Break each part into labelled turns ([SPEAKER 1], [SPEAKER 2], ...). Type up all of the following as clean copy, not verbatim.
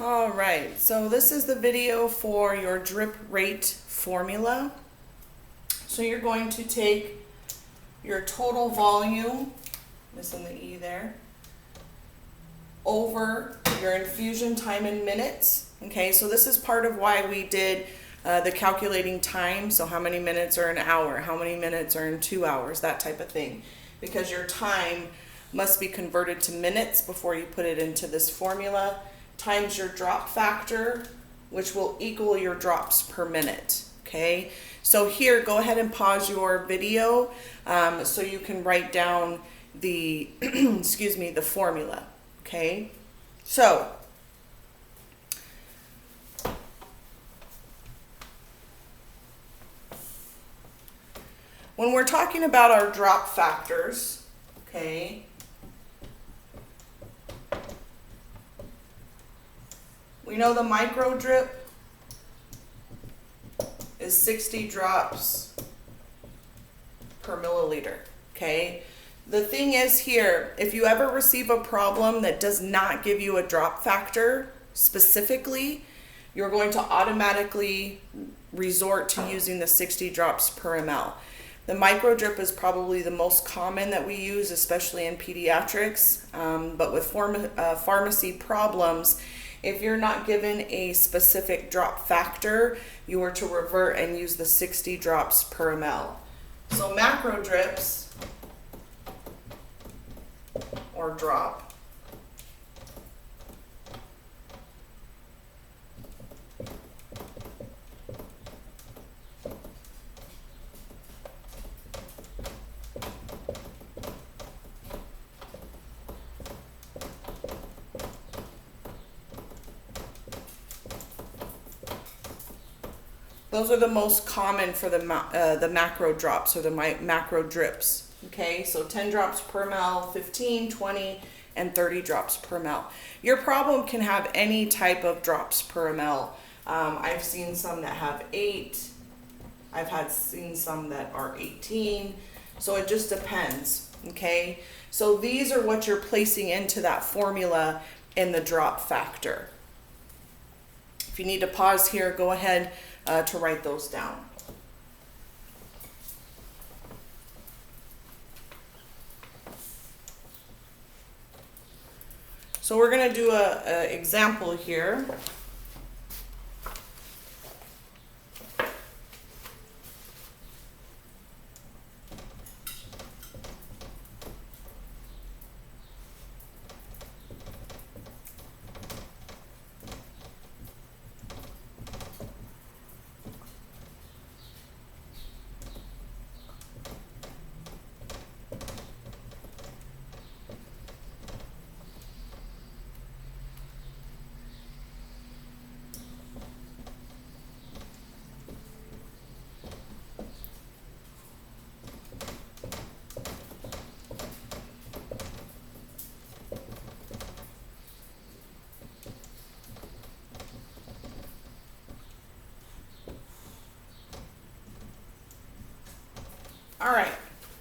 [SPEAKER 1] All right, so this is the video for your drip rate formula. So you're going to take your total volume, missing the E there, over your infusion time in minutes. Okay, so this is part of why we did the calculating time. So how many minutes are an hour, how many minutes are in 2 hours, that type of thing. Because your time must be converted to minutes before you put it into this formula, times your drop factor, which will equal your drops per minute. Okay, so here, go ahead and pause your video so you can write down the, excuse me, the formula. Okay, so when we're talking about our drop factors, okay, we know the micro drip is 60 drops per milliliter, okay? The thing is here, if you ever receive a problem that does not give you a drop factor specifically, you're going to automatically resort to using the 60 drops per ml. The micro drip is probably the most common that we use, especially in pediatrics, but with pharmacy problems, if you're not given a specific drop factor, you are to revert and use the 60 drops per ml. So macro drips, or drop, those are the most common for the macro drops, or the macro drips. Okay, so 10 drops per ml, 15, 20, and 30 drops per ml. Your problem can have any type of drops per ml. I've seen some that have 8. I've seen some that are 18. So it just depends. Okay, so these are what you're placing into that formula in the drop factor. If you need to pause here, go ahead to write those down. So we're going to do an example here. All right,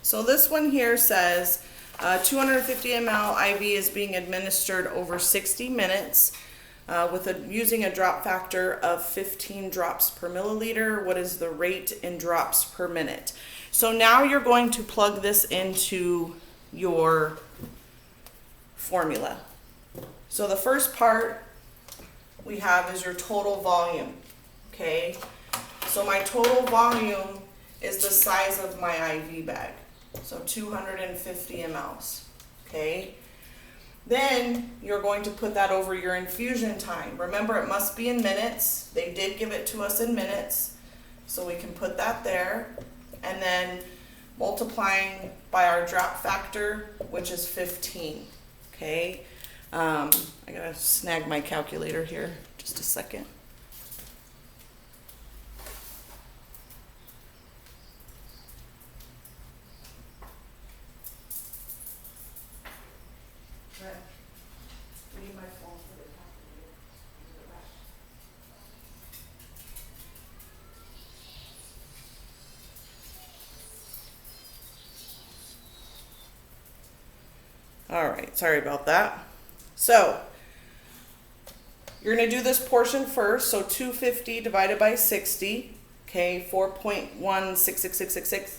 [SPEAKER 1] so this one here says 250 ml IV is being administered over 60 minutes using a drop factor of 15 drops per milliliter. What is the rate in drops per minute? So now you're going to plug this into your formula. So the first part we have is your total volume, okay? So my total volume is the size of my IV bag, so 250 mLs, okay? Then you're going to put that over your infusion time. Remember, it must be in minutes. They did give it to us in minutes, so we can put that there, and then multiplying by our drop factor, which is 15, okay? I gotta snag my calculator here, just a second. All right, sorry about that. So You're gonna do this portion first, so 250 divided by 60, okay, 4.166666.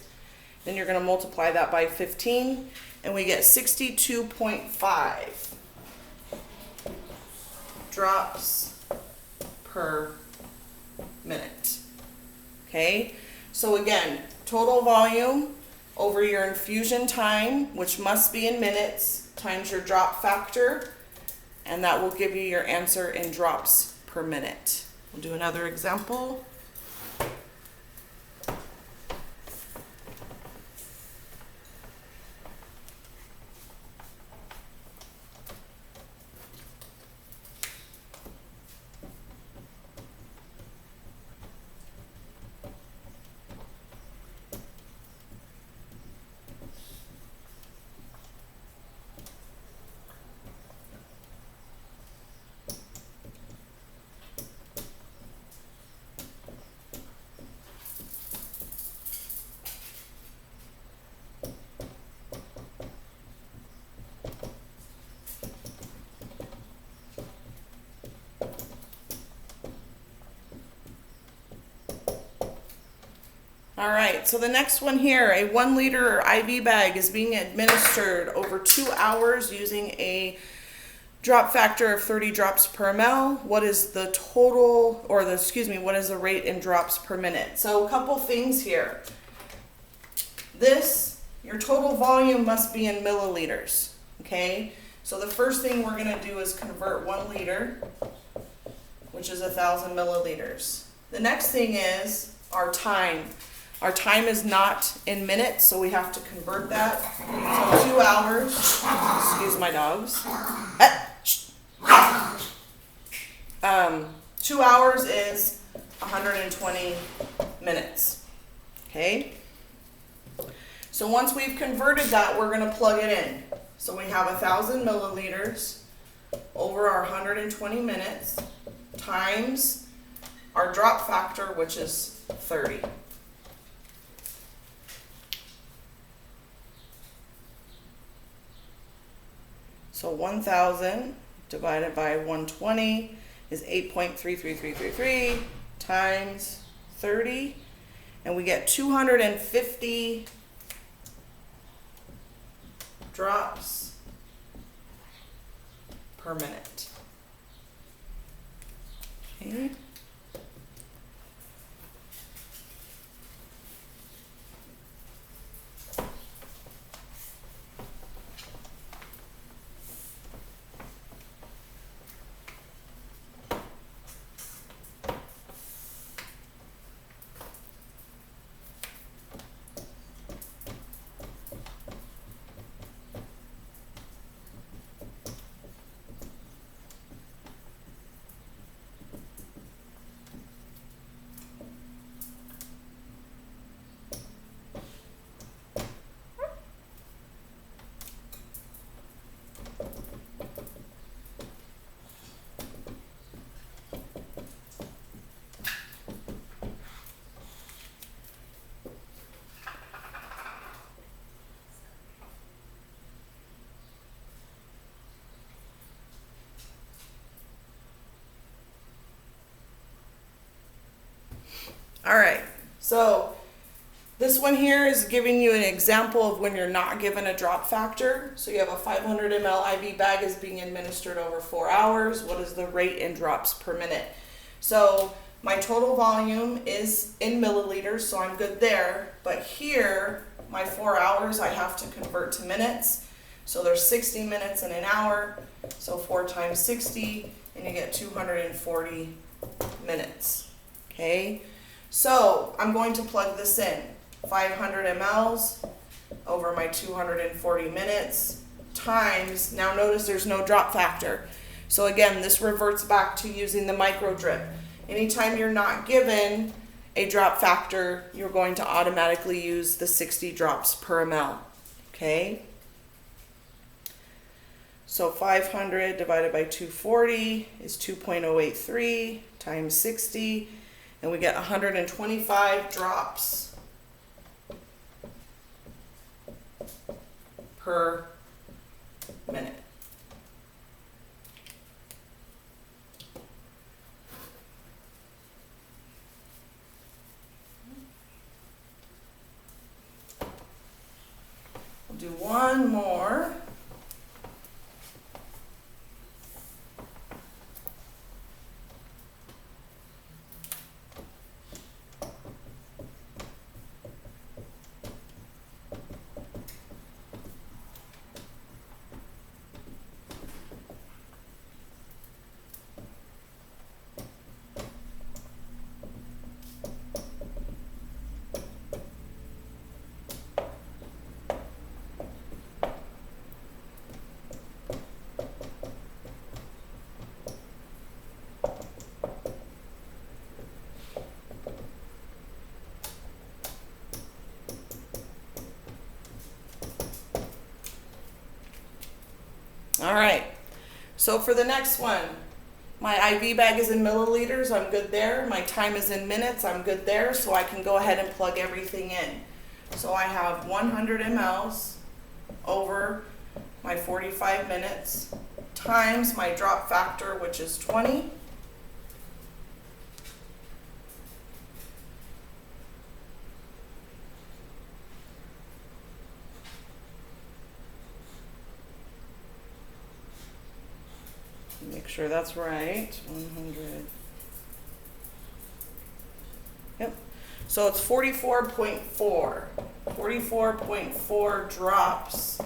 [SPEAKER 1] Then you're gonna multiply that by 15, and we get 62.5 drops per minute. Okay, so again, total volume over your infusion time, which must be in minutes, times your drop factor, and that will give you your answer in drops per minute. We'll do another example. All right, so the next one here, a 1 liter IV bag is being administered over 2 hours using a drop factor of 30 drops per ml. What is the total, or the, excuse me, what is the rate in drops per minute? So a couple things here. This, your total volume must be in milliliters, okay? So the first thing we're gonna do is convert 1 liter, which is 1,000 milliliters. The next thing is our time. Our time is not in minutes, so we have to convert that. So 2 hours, excuse my dogs. 2 hours is 120 minutes, okay? So once we've converted that, we're gonna plug it in. So we have 1,000 milliliters over our 120 minutes times our drop factor, which is 30. So 1,000 divided by 120 is 8.33333 times 30, and we get 250 drops per minute. Okay. All right, so this one here is giving you an example of when you're not given a drop factor. So you have a 500 ml IV bag is being administered over 4 hours. What is the rate in drops per minute? So my total volume is in milliliters, so I'm good there. But here, my 4 hours, I have to convert to minutes. So there's 60 minutes in an hour. So 4 times 60, and you get 240 minutes, okay? So I'm going to plug this in, 500 mLs over my 240 minutes times, now notice there's no drop factor. So again, this reverts back to using the micro drip. Anytime you're not given a drop factor, you're going to automatically use the 60 drops per ml, okay? So 500 divided by 240 is 2.083 times 60. And we get 125 drops per minute. do one more. All right, so for the next one, my IV bag is in milliliters, I'm good there. My time is in minutes, I'm good there. So I can go ahead and plug everything in. So I have 100 mLs over my 45 minutes times my drop factor, which is 20. Make sure that's right. 100. Yep. So it's 44.4. 44.4 drops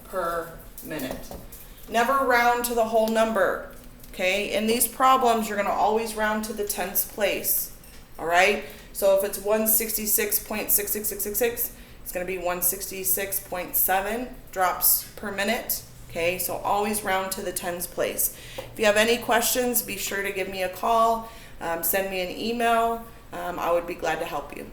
[SPEAKER 1] per minute. Never round to the whole number. Okay? In these problems, you're going to always round to the tens place. All right? So if it's 166.66666, it's going to be 166.7 drops per minute. Okay, so always round to the tens place. If you have any questions, be sure to give me a call, send me an email. I would be glad to help you.